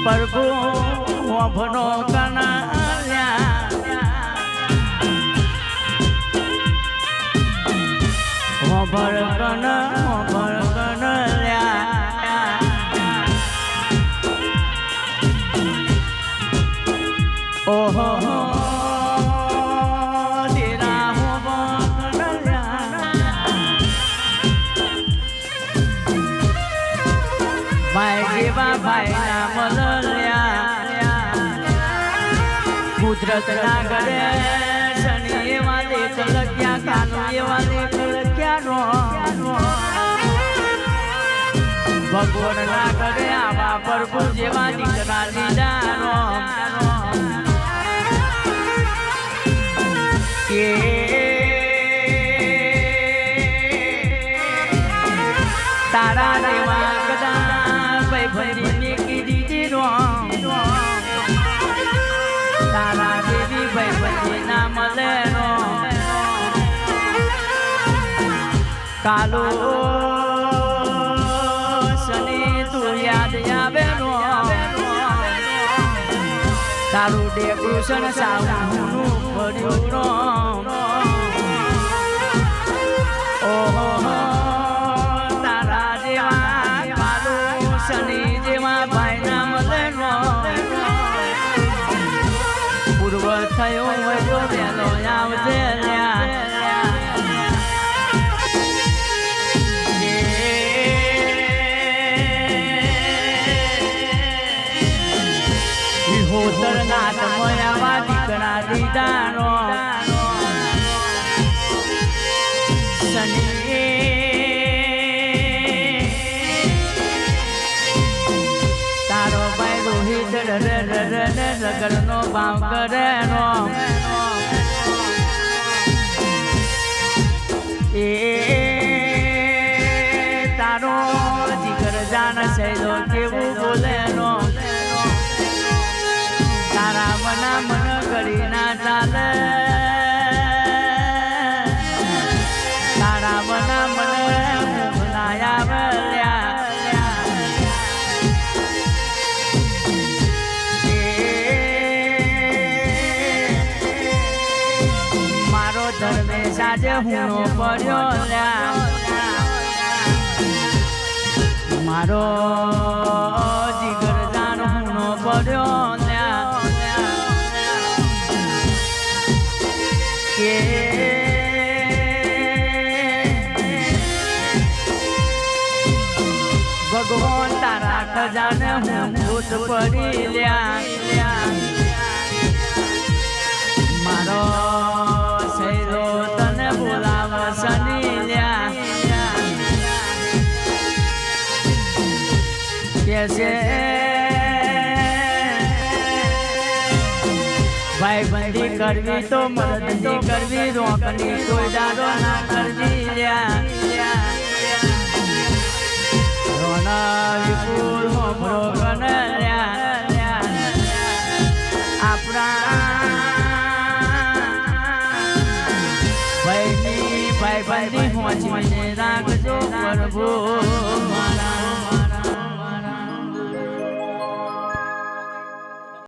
પ્રભુ વભનો કનાલ્યા વભર કનલ્યા ઓહો તેરા વભર ભાઈ જેવા ભાઈ ના મલલ્યા કુદરત ના ઘરે શનિ એવા દેખ લગ્યા કાનો એવા દેખ લગ્યા ભગવાન ના ઘરે આવા પ્રભુ જેવા દીકરા લીધા કે તારા દેવા ભરી કીધી તારા દેવી ભાઈ ભજી ના મળે કાલો શનિ તું યાદ આવે તારું ડેકોરેશન સાવનું ભર્યું ઓહો તારા જેવા શનિ જેવા ભાઈ ના મળે પૂર્વ થયો હોય તો વહેલો આવજે હોતર નાથ મયાવા દીકરા દીદાનો શનિ રગર નો ભાવ કરે એ તારો જીગર જાન સહેલો કેવું બોલે તારા મના મન કરી ના ચાલે તારા મના મન બનાયા સાજે હુંનો પડ્યો મારો જીગર જાન હુંનો પડ્યો કે ભગવાન તારા ખજાને હું ભૂત પડી લ્યા મારો સૈરો તને બોલાવ શનિ લ્યા કેસે ભાઈ બંધી કરવી તો મદદની કરવી રોકની કોઈ દાડો ના કરવી લ્યા રોના વિપુલ હોમરો કનલ્યા આપણા ભાઈ બંધી હોંચીને રાખજો પ્રભુ